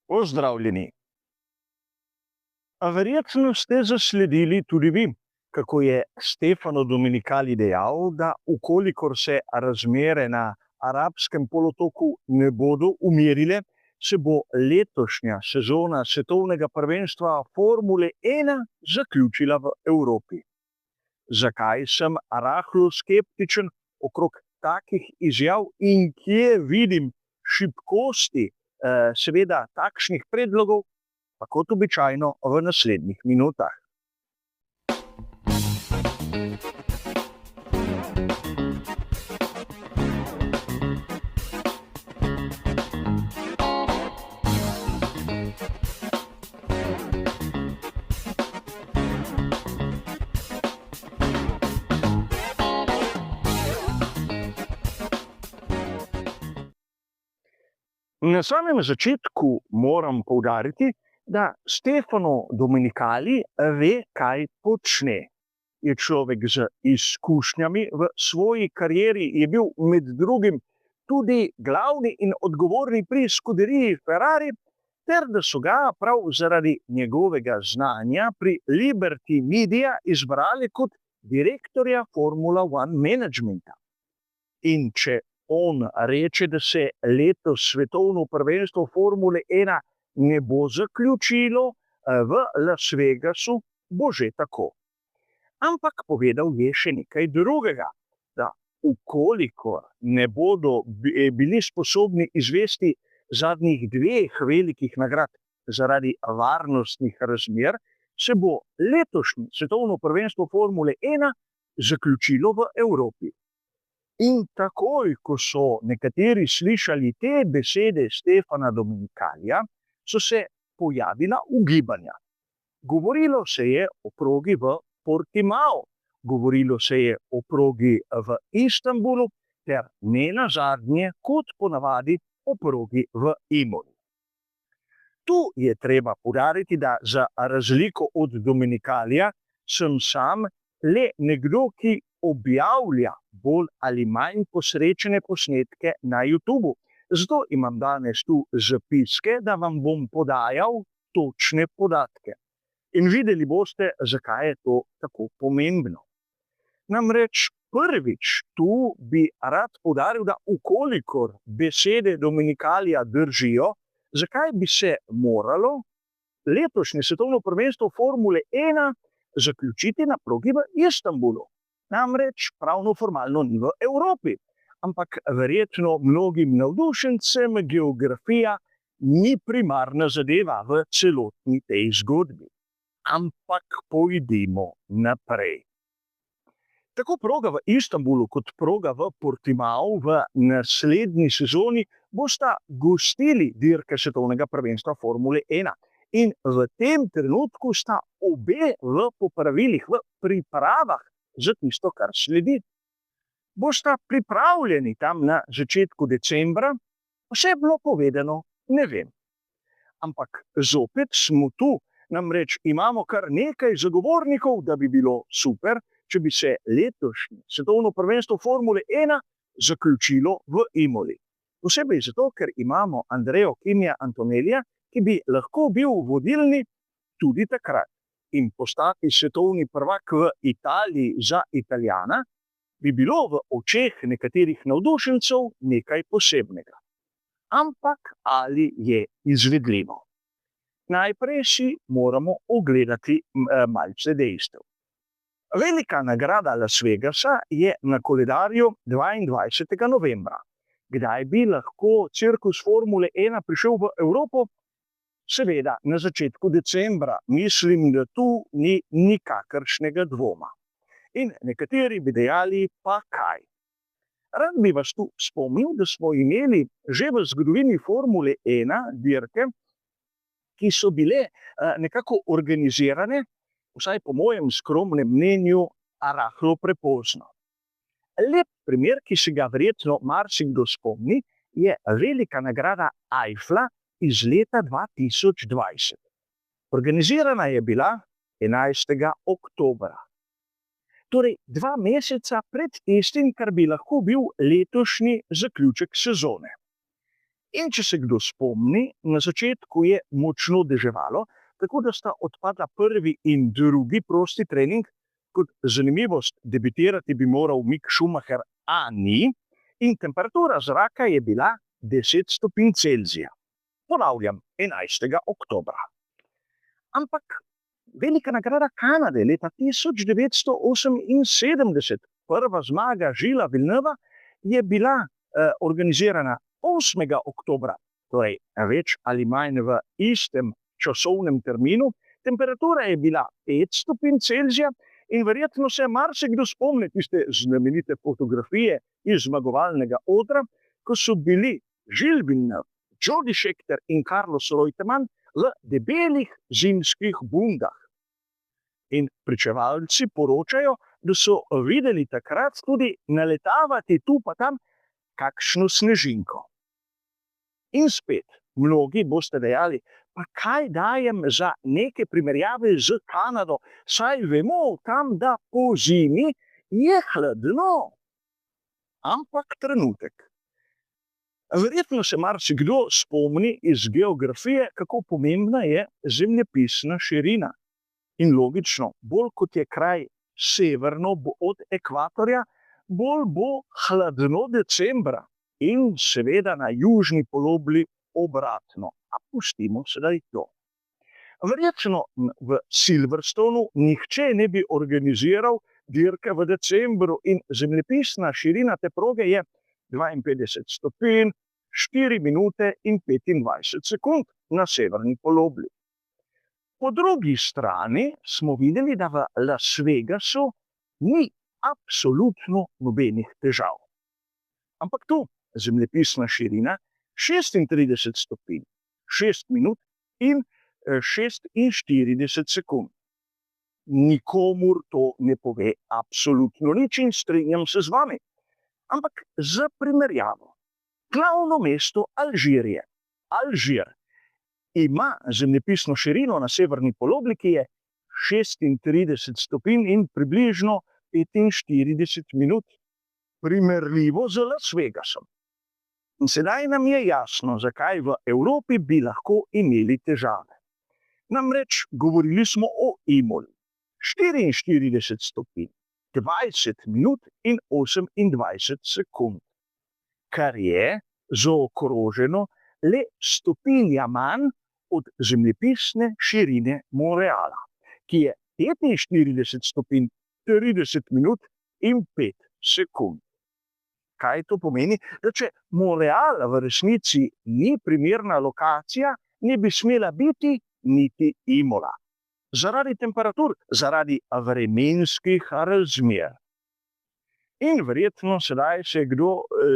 Pozdravljeni. A verjetno ste zasledili tudi vi, kako je Stefano Domenicali dejal, da ukolikor se razmere na arabskem polotoku ne bodo umirile, se bo letošnja sezona svetovnega prvenstva Formule 1 zaključila v Evropi. Zakaj sem rahlo skeptičen okrog takih izjav in kje vidim šibkosti seveda takšnih predlogov, pa kot običajno v naslednjih minutah. Na samem začetku moram poudariti, da Stefano Domenicali ve, kaj počne. Je človek z izkušnjami v svoji karieri, je bil med drugim tudi glavni in odgovorni pri skuderiji Ferrari, ter da so ga prav zaradi njegovega znanja pri Liberty Media izbrali kot direktorja Formula 1 managementa. In če on reče, da se letos svetovno prvenstvo Formule 1 ne bo zaključilo v Las Vegasu, bo že tako. Ampak povedal je še nekaj drugega, da ukolikor ne bodo bili sposobni izvesti zadnjih 2 velikih nagrad zaradi varnostnih razmer, se bo letošnje svetovno prvenstvo Formule 1 zaključilo v Evropi. In takoj, ko so nekateri slišali te besede Stefana Domenicalija, so se pojavila ugibanja. Govorilo se je o progi v Portimao, govorilo se je o progi v Istanbulu, ter nenazadnje, kot ponavadi, o progi v Imoli. Tu je treba poudariti, da za razliko od Domenicalija sem sam le nekdo, ki objavlja bolj ali manj posrečene posnetke na YouTubu. Zato imam danes tu zapiske, da vam bom podajal točne podatke. In videli boste, zakaj je to tako pomembno. Namreč prvič tu bi rad poudaril, da ukolikor besede Domenicalija držijo, zakaj bi se moralo letošnje svetovno prvenstvo Formule 1 zaključiti na progi v Istanbulu. Namreč pravno formalno ni v Evropi, ampak verjetno mnogim navdušencem geografija ni primarna zadeva v celotni tej zgodbi. Ampak pojdimo naprej. Tako proga v Istanbulu kot proga v Portimao v naslednji sezoni bosta gostili dirke svetovnega prvenstva Formule 1. In v tem trenutku sta obe v popravilih, v pripravah za tisto, kar sledi. Bosta pripravljeni tam na začetku decembra? Osebno povedano, ne vem. Ampak zopet smo tu, namreč imamo kar nekaj zagovornikov, da bi bilo super, če bi se letošnje svetovno prvenstvo Formule 1 zaključilo v Imoli. Posebej zato, ker imamo Andrejo Kimija Antonellija, ki bi lahko bil vodilni tudi takrat. In postati svetovni prvak v Italiji za Italijana bi bilo v očeh nekaterih navdušencev nekaj posebnega. Ampak ali je izvedljivo? Najprej si moramo ogledati malce dejstev. Velika nagrada Las Vegasa je na koledarju 22. novembra. Kdaj bi lahko cirkus Formule 1 prišel v Evropo? Seveda, na začetku decembra. Mislim, da tu ni nikakršnega dvoma. In nekateri bi dejali, pa kaj? Rad bi vas tu spomnil, da smo imeli že v zgodovini Formule 1 dirke, ki so bile nekako organizirane, vsaj po mojem skromnem mnenju, rahlo prepozno. Lep primer, ki se ga verjetno marsikdo spomni, je velika nagrada Eiffla iz leta 2020. Organizirana je bila 11. oktobra. Torej 2 meseca pred tistim, kar bi lahko bil letošnji zaključek sezone. In če se kdo spomni, na začetku je močno deževalo, tako da sta odpadla prvi in drugi prosti trening. Kot zanimivost, debitirati bi moral Mick Schumacher, a ni, in temperatura zraka je bila 10 stopinj Celzija. Ponavljam, 11. oktobra. Ampak velika nagrada Kanade leta 1978, prva zmaga Gillesa Villeneuva, je bila organizirana 8. oktobra, torej več ali manj v istem časovnem terminu. Temperatura je bila 5 stopinj Celzija in verjetno se marsikdo spomni tiste znamenite fotografije iz zmagovalnega odra, ko so bili Gilles Villeneuve, Jody Scheckter in Carlos Reutemann v debelih zimskih bundah. In pričevalci poročajo, da so videli takrat tudi naletavati tu pa tam kakšno snežinko. In spet, mnogi boste dejali, pa kaj dajem za neke primerjave z Kanado, saj vemo tam, da po zimi je hladno. Ampak trenutek. Verjetno se marsikdo spomni iz geografije, kako pomembna je zemljepisna širina. In logično, bolj kot je kraj severno od ekvatorja, bolj bo hladno decembra in seveda na južni polobli obratno. A pustimo sedaj to. Verjetno v Silverstonu nihče ne bi organiziral dirke v decembru in zemljepisna širina te proge je 52 stopinj, 4 minute in 25 sekund na severni polobli. Po drugi strani smo videli, da v Las Vegasu ni absolutno nobenih težav. Ampak tu zemljepisna širina 36 stopinj, 6 minut in 46 sekund. Nikomur to ne pove absolutno nič in strinjam se z vami. Ampak za primerjavo, glavno mesto Alžirije, Alžir, ima zemljepisno širino na severni polobli, ki je 36 stopinj in približno 45 minut, primerljivo z Las Vegasom. In sedaj nam je jasno, zakaj v Evropi bi lahko imeli težave. Namreč govorili smo o Imoli, 44 stopinj, 20 minut in 28 sekund, kar je zaokroženo le stopinja manj od zemljepisne širine Montreala, ki je 45 stopinj, 30 minut in 5 sekund. Kaj to pomeni? Da če Montreal v resnici ni primerna lokacija, ne bi smela biti niti Imola. Zaradi temperatur, zaradi vremenskih razmer. In verjetno sedaj se je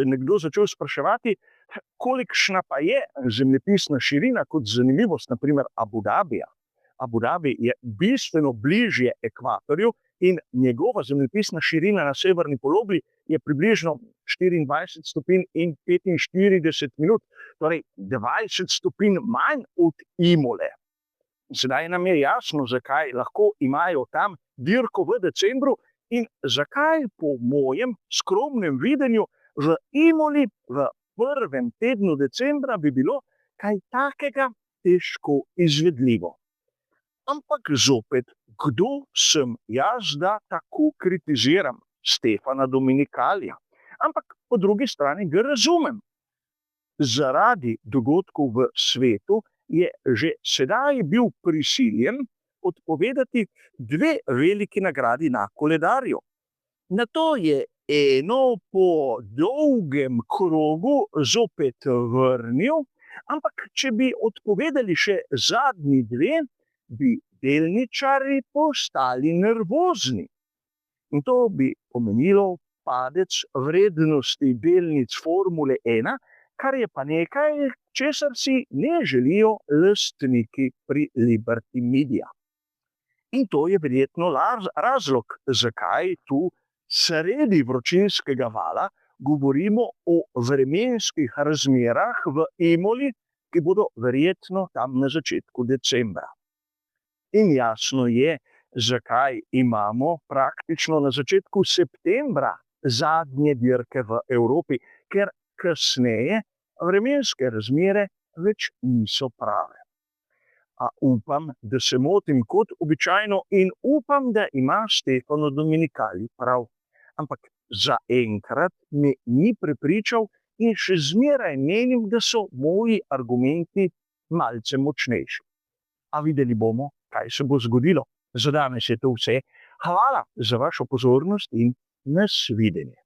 nekdo začel spraševati, kolikšna pa je zemljepisna širina kot zanimivost, naprimer Abu Dhabija. Abu Dhabi je bistveno bližje ekvatorju in njegova zemljepisna širina na severni polobli je približno 24 stopinj in 45 minut, torej 20 stopinj manj od Imole. Sedaj nam je jasno, zakaj lahko imajo tam dirko v decembru in zakaj po mojem skromnem videnju v Imoli v prvem tednu decembra bi bilo kaj takega težko izvedljivo. Ampak zopet, kdo sem jaz, da tako kritiziram Stefana Domenicalija? Ampak po drugi strani ga razumem. Zaradi dogodkov v svetu je že sedaj bil prisiljen odpovedati 2 veliki nagradi na koledarju. Nato je eno po dolgem krogu zopet vrnil, ampak če bi odpovedali še zadnji 2, bi delničarji postali nervozni. In to bi pomenilo padec vrednosti delnic Formule 1, kar je pa nekaj, česar si ne želijo lastniki pri Liberty Media. In to je verjetno razlog, zakaj tu sredi vročinskega vala govorimo o vremenskih razmerah v Imoli, ki bodo verjetno tam na začetku decembra. In jasno je, zakaj imamo praktično na začetku septembra zadnje dirke v Evropi, ker kasneje vremenske razmere več niso prave. A upam, da se motim kot običajno in upam, da ima Stefano Dominicali prav. Ampak zaenkrat me ni prepričal in še zmeraj menim, da so moji argumenti malce močnejši. A videli bomo, kaj se bo zgodilo. Za danes je to vse. Hvala za vašo pozornost in nasvidenje.